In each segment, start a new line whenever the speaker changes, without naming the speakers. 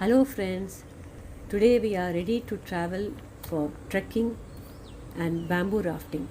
Hello friends, today we are ready to travel for trekking and bamboo rafting.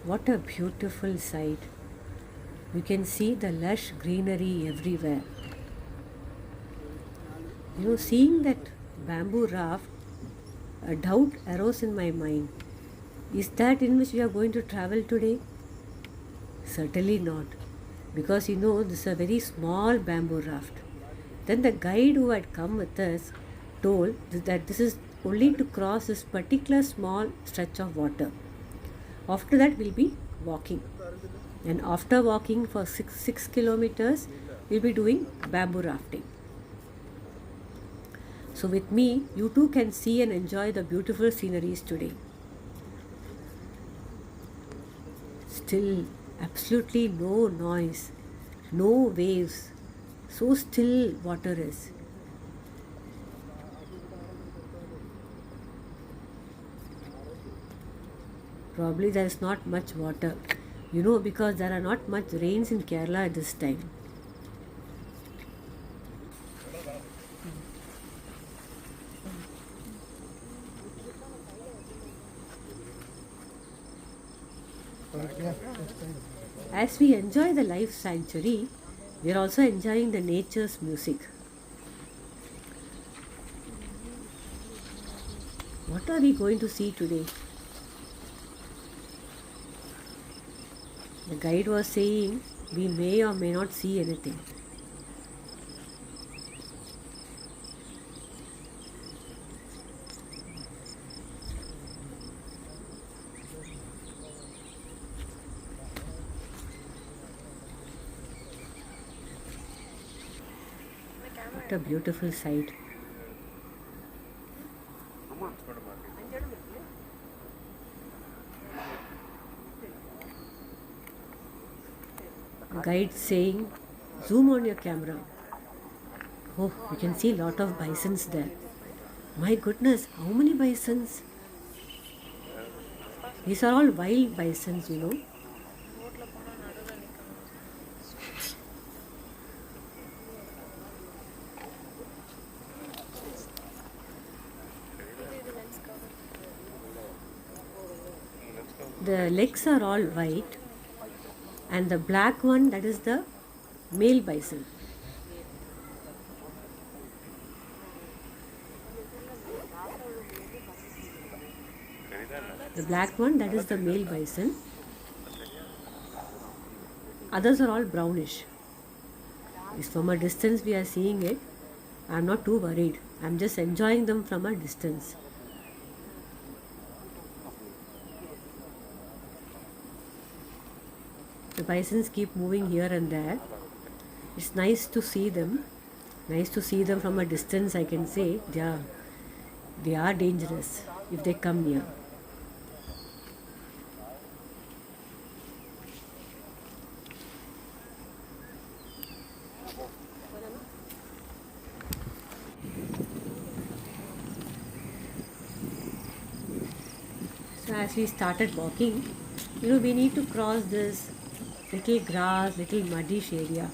What a beautiful sight! You can see the lush greenery everywhere. Seeing that bamboo raft, a doubt arose in my mind. Is that in which we are going to travel today? Certainly not, because this is a very small bamboo raft. Then the guide who had come with us told that this is only to cross this particular small stretch of water. After that, we'll be walking. And after walking for 6 kilometers, we'll be doing bamboo rafting. So, with me, you too can see and enjoy the beautiful sceneries today. Still, absolutely no noise, no waves. So still water is. Probably there is not much water, because there are not much rains in Kerala at this time. As we enjoy the life sanctuary, we are also enjoying the nature's music. What are we going to see today? The guide was saying we may or may not see anything. What a beautiful sight. The guide saying, zoom on your camera. Oh, you can see a lot of bisons there. My goodness, how many bisons? These are all wild bisons, The legs are all white, and the black one, that is the male bison. The black one, that is the male bison. Others are all brownish. From a distance we are seeing it. I am not too worried. I am just enjoying them from a distance. The bisons keep moving here and there. It's nice to see them. Nice to see them from a distance. I can say they are dangerous if they come near. So as we started walking, we need to cross this little grass, little muddish area.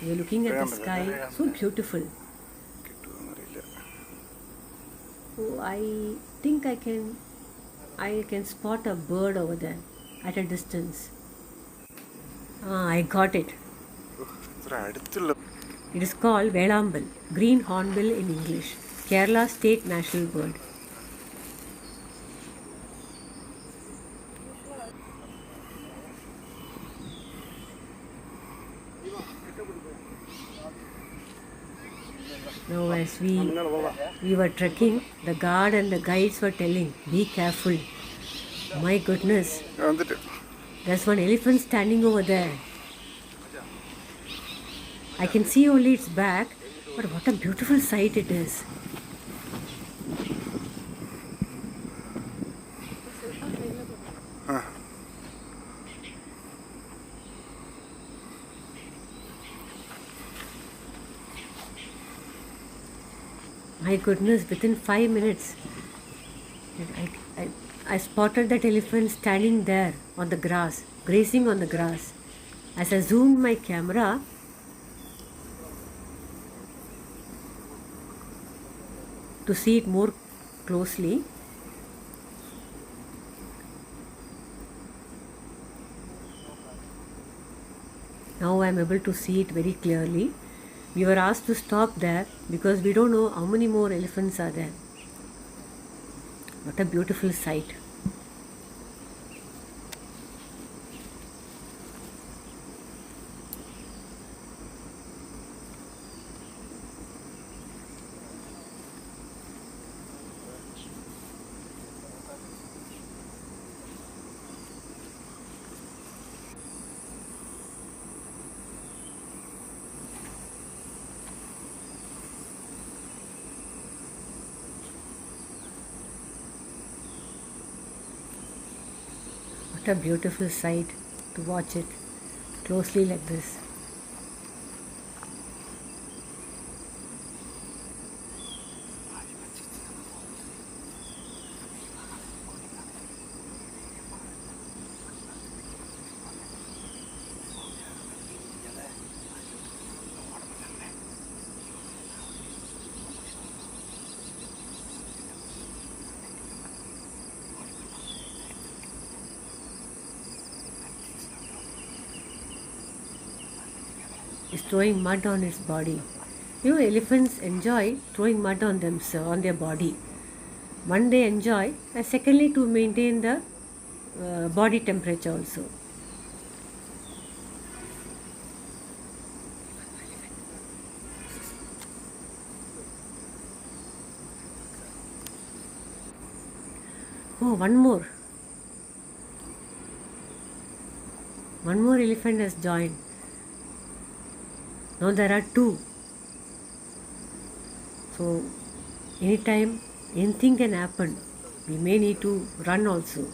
We are looking at the sky, so beautiful. Oh, I think I can spot a bird over there at a distance. I got it. It is called Velambal, green hornbill in English, Kerala state national bird. Now as we were trekking, the guard and the guides were telling, be careful. My goodness, there's one elephant standing over there. I can see only its back, but what a beautiful sight it is. My goodness, within 5 minutes, I spotted that elephant standing there on the grass, grazing on the grass. As I zoomed my camera to see it more closely, now I am able to see it very clearly. We were asked to stop there because we don't know how many more elephants are there. What a beautiful sight. What a beautiful sight to watch it closely like this. Is throwing mud on its body. You know, elephants enjoy throwing mud on themselves, on their body. One, they enjoy, and secondly, to maintain the body temperature also. Oh, one more. One more elephant has joined. Now there are two. So anytime anything can happen. We may need to run also.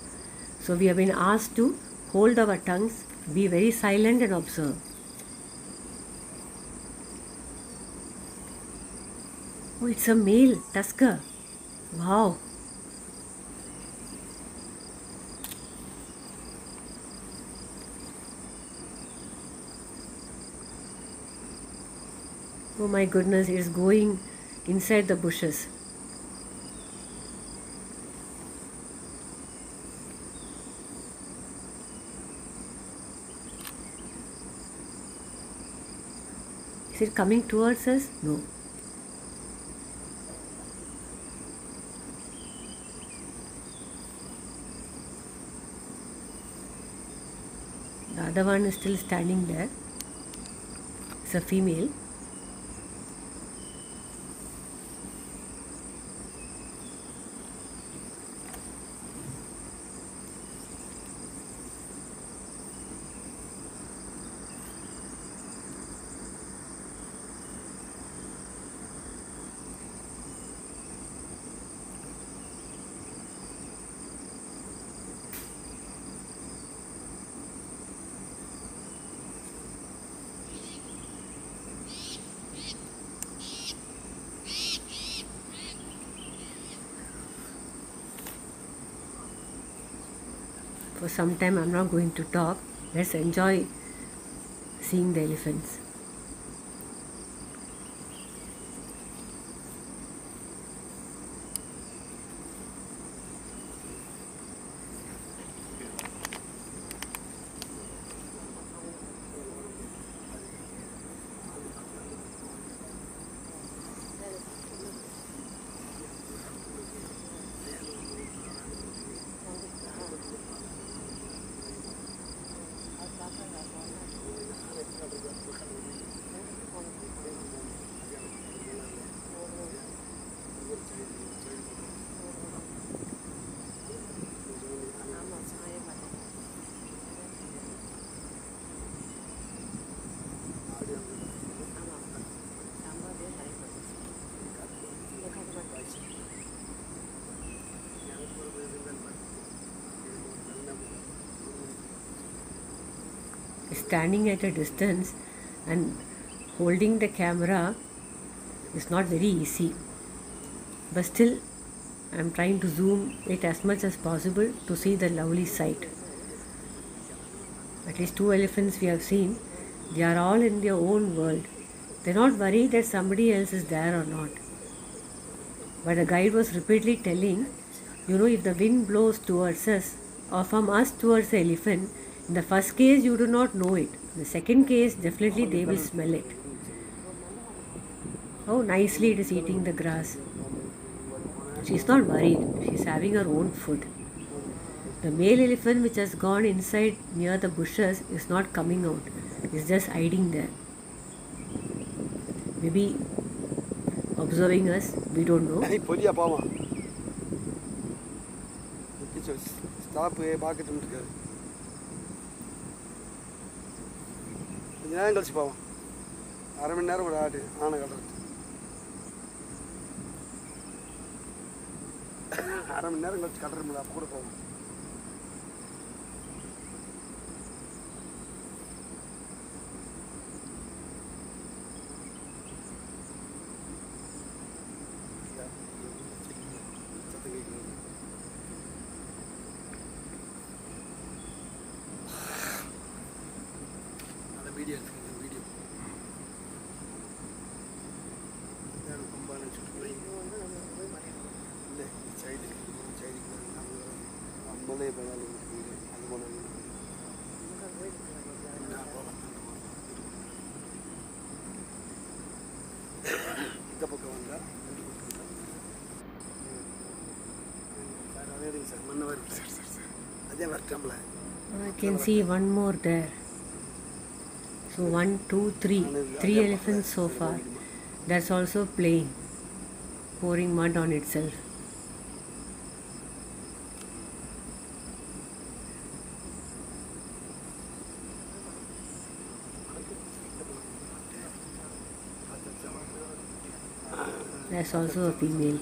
So we have been asked to hold our tongues, be very silent and observe. Oh, it's a male tusker. Wow. Oh my goodness, it's going inside the bushes. Is it coming towards us? No. The other one is still standing there. It's a female. For some time I'm not going to talk. Let's enjoy seeing the elephants. Standing at a distance and holding the camera is not very easy, but still I'm trying to zoom it as much as possible to see the lovely sight. At least 2 elephants we have seen. They are all in their own world. They're not worried that somebody else is there or not. But the guide was repeatedly telling, if the wind blows towards us or from us towards the elephant, in the first case you do not know it. In the second case, definitely they will smell it. How nicely it is eating the grass. She's not worried. She's having her own food. The male elephant which has gone inside near the bushes is not coming out. It's just hiding there. Maybe observing us, we don't know. I can see one more there. So 1, 2, 3. 3 elephants so far. That's also playing, pouring mud on itself. That's also a female.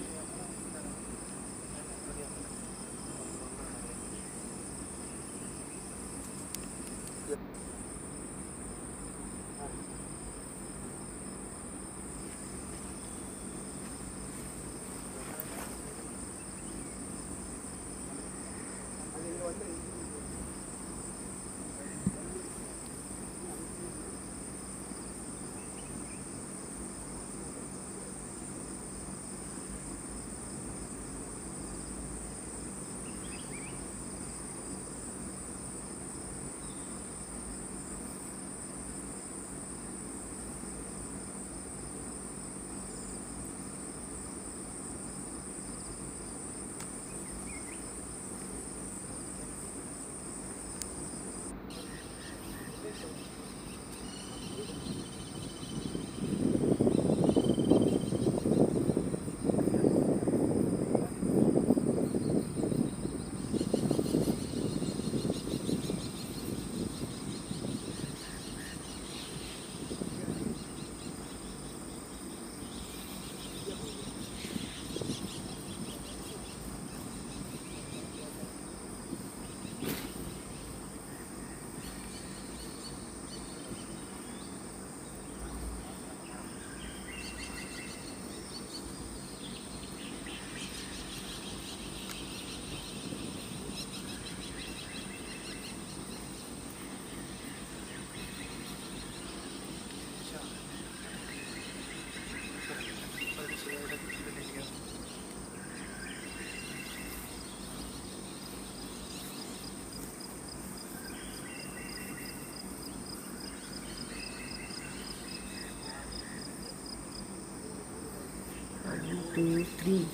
One, two, three.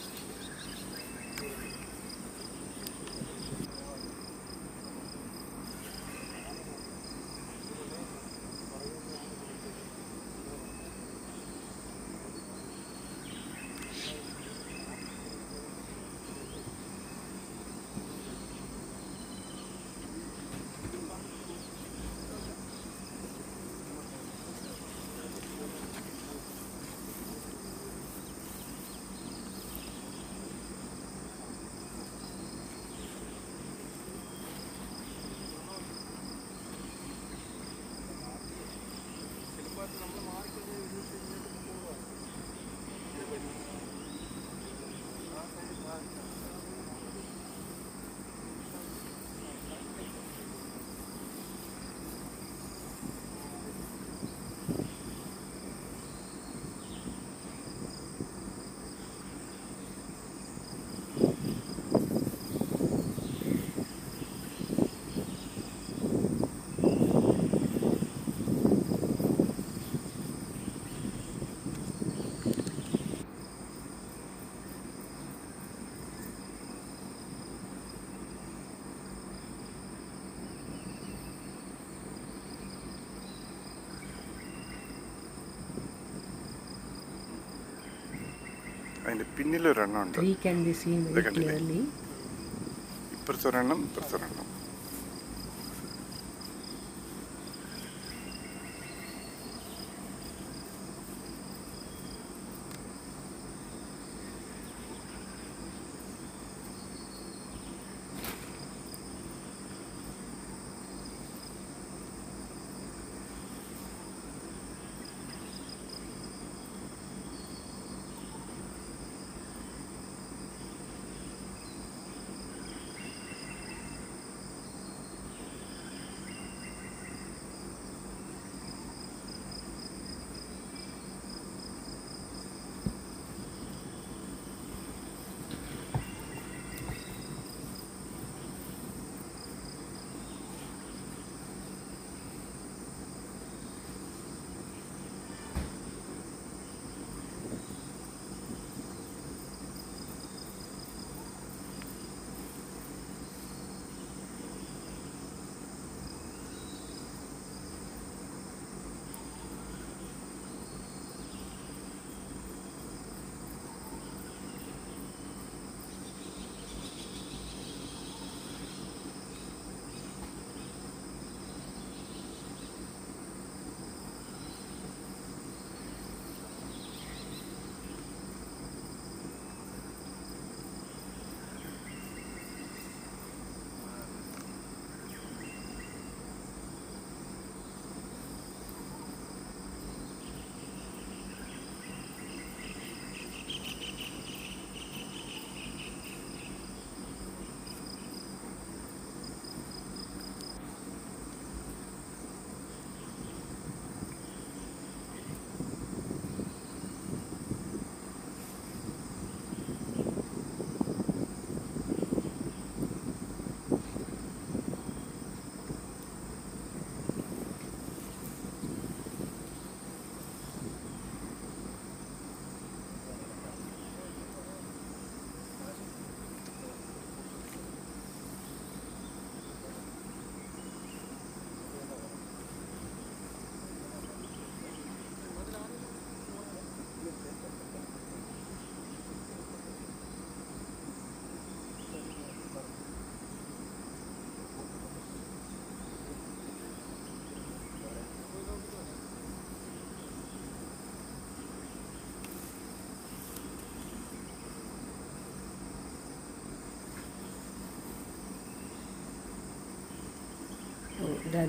Three can be seen very clearly.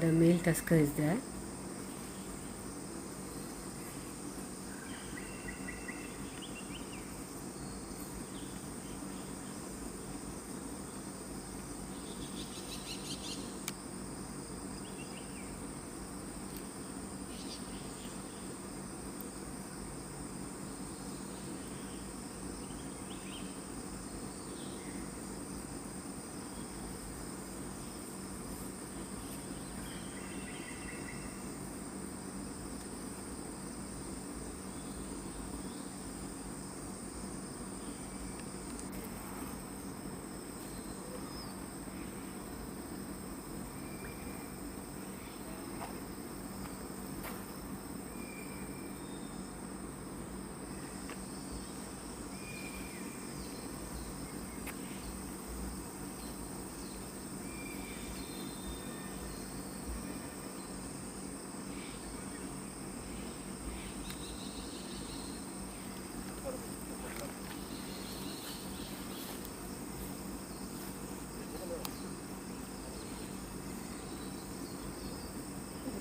The male tusker is there.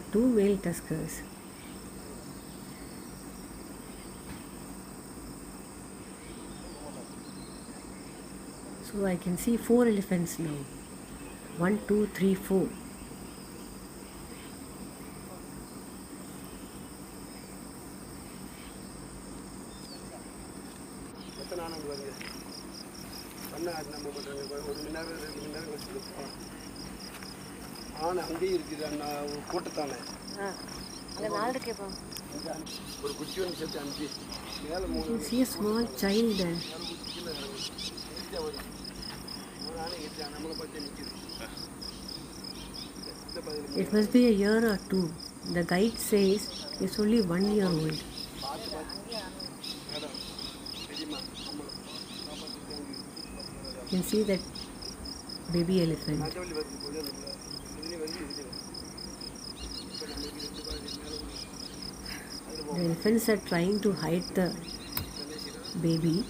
Two male tuskers. So I can see 4 elephants now. 1, 2, 3, 4. You can see a small child there. It must be a year or two. The guide says it's only 1 year old. You can see that baby elephant. The elephants are trying to hide the baby.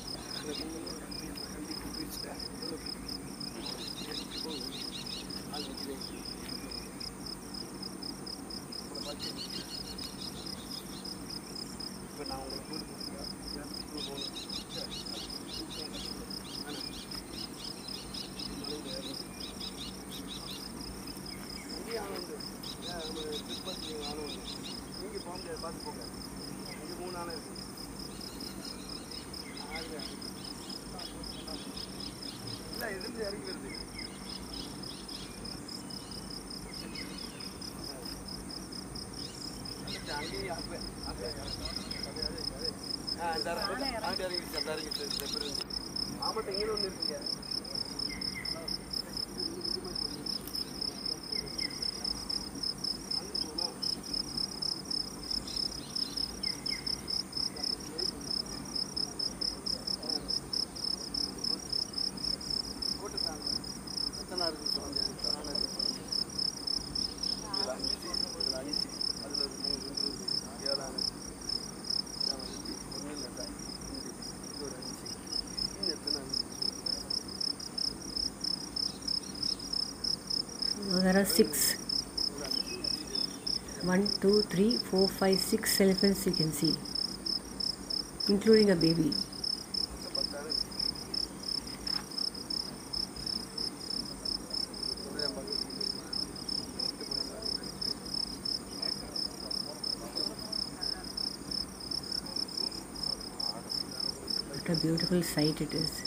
Now there are 6. 1, 2, 3, 4, 5, 6 elephants you can see, including a baby. What a beautiful sight it is.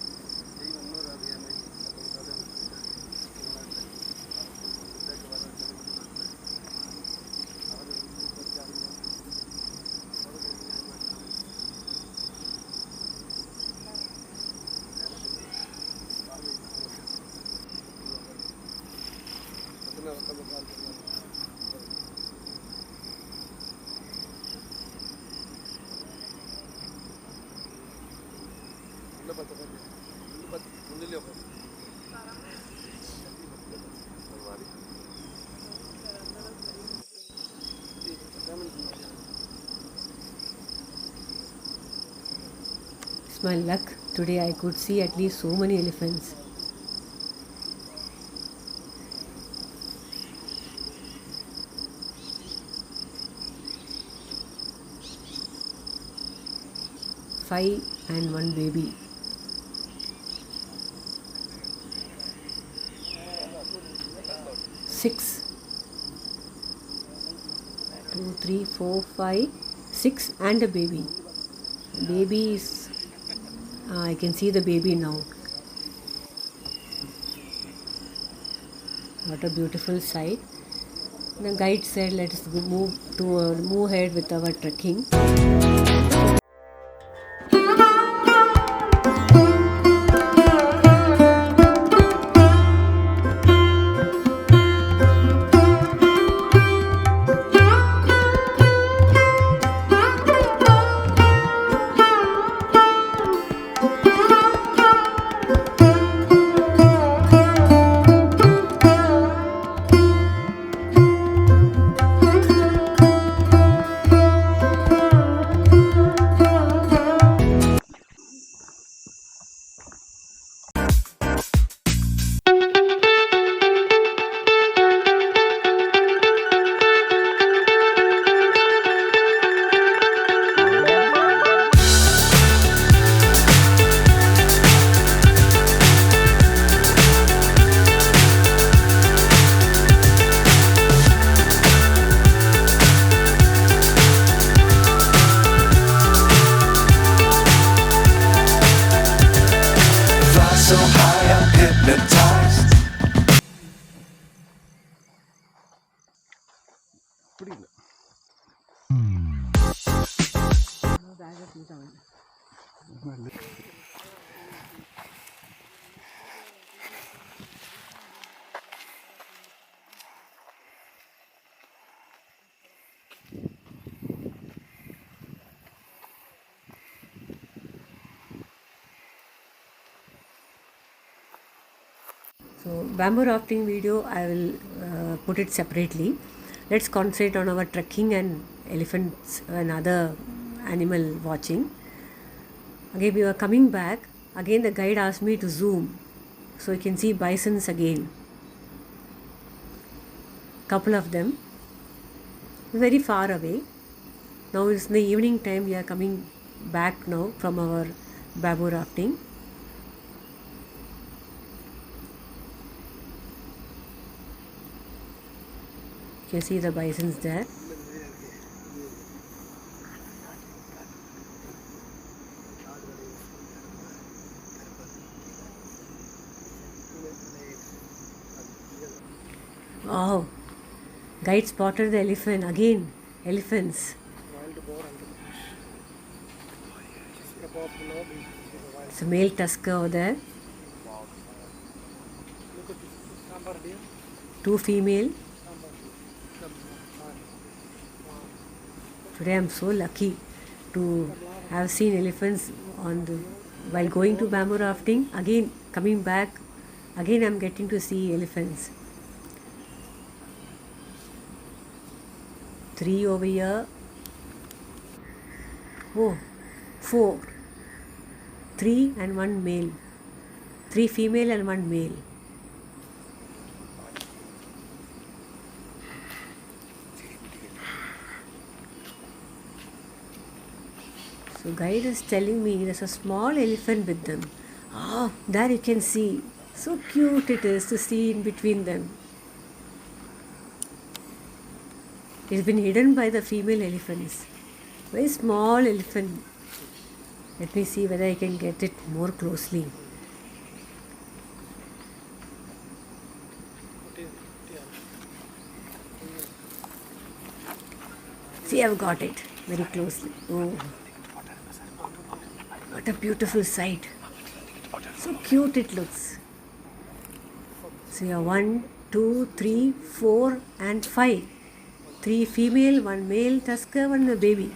It's my luck. Today I could see at least so many elephants. Five and one baby. Six. 2, 3, 4, 5, 6 and a baby. Baby is I can see the baby now. What a beautiful sight. The guide said let us move ahead with our trekking. So bamboo rafting video I will put it separately. Let's concentrate on our trekking and elephants and other animal watching. Again we were coming back. Again the guide asked me to zoom so you can see bisons again. Couple of them. Very far away. Now it's in the evening time. We are coming back now from our bamboo rafting. You can see the bisons there. Wow! Guide spotted the elephant again. Elephants. It's a male tusker over there. 2 female. Today I am so lucky to have seen elephants while going to bamboo rafting. Again coming back, again I am getting to see elephants. 3 over here. Oh, 4. 3 and 1 male. 3 female and 1 male. So guide is telling me there's a small elephant with them. Oh, there you can see. So cute it is to see in between them. It's been hidden by the female elephants. Very small elephant. Let me see whether I can get it more closely. See, I've got it very closely. Oh, what a beautiful sight. So cute it looks. So you have 1, 2, 3, 4 and 5. 3 female, 1 male tusker, 1 baby.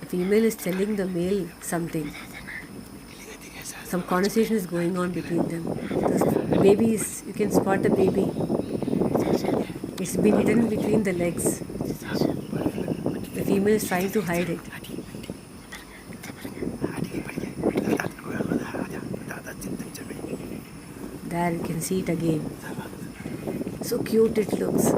The female is telling the male something. Some conversation is going on between them. The baby is, you can spot the baby. It's been hidden between the legs. The female is trying to hide it. There you can see it again. So cute it looks.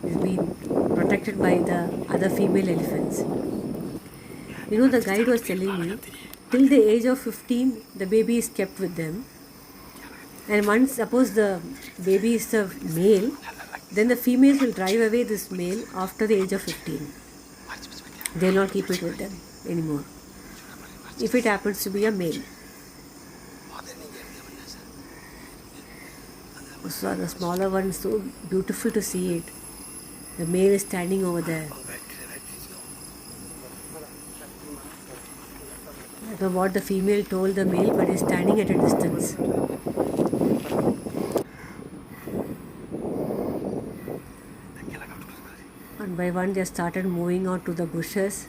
It's been protected by the other female elephants. You know, the guide was telling me, till the age of 15, the baby is kept with them. And once, suppose the baby is a male, then the females will drive away this male after the age of 15. They will not keep it with them anymore. If it happens to be a male. So the smaller one is so beautiful to see it. The male is standing over there. I don't know what the female told the male, but he's standing at a distance. One by one they started moving out to the bushes.